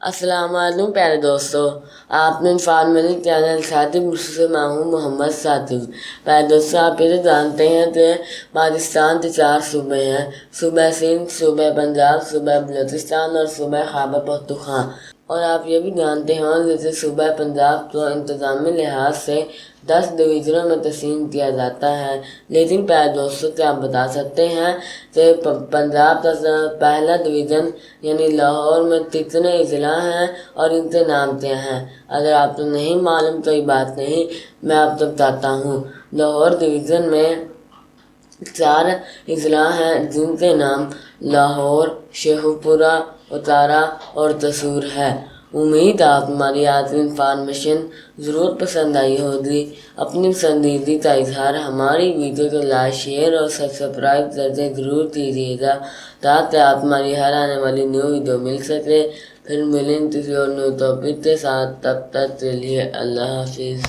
السلام علیکم پیارے دوستو، آپ نے انفارمیٹی چینل ساتھی سے میں ہوں محمد ساتھی۔ پیارے دوستو، آپ یہ جانتے ہیں کہ پاکستان کے 4 صوبے ہیں، صوبہ سندھ، صوبہ پنجاب، صوبہ بلوچستان اور صوبہ خیبر پختونخوا۔ اور آپ یہ بھی جانتے ہیں کہ صوبہ پنجاب کو انتظامی لحاظ سے 10 ڈویژنوں میں تقسیم کیا جاتا ہے، لیکن پیارے دوستو کیا آپ بتا سکتے ہیں کہ پنجاب کا پہلا ڈویژن یعنی لاہور میں کتنے اضلاع ہیں اور ان کے نام کیا ہیں؟ اگر آپ کو نہیں معلوم تو یہ بات نہیں، میں آپ کو بتاتا ہوں۔ لاہور ڈویژن میں 4 اضلاع ہیں جن کے نام لاہور، شیخوپورہ، اتارا اور قصور ہے۔ امید آپ ہماری آج کی انفارمیشن ضرور پسند آئی ہوگی۔ اپنی پسندیدگی کا اظہار ہماری ویڈیو کو لائک، شیئر اور سبسکرائب کرتے ضرور کیجیے گا تاکہ آپ ہماری ہر آنے والی نیو ویڈیو مل سکے۔ پھر ملیں کسی اور نیو ٹاپک کے ساتھ، تب تک کے لیے اللہ حافظ۔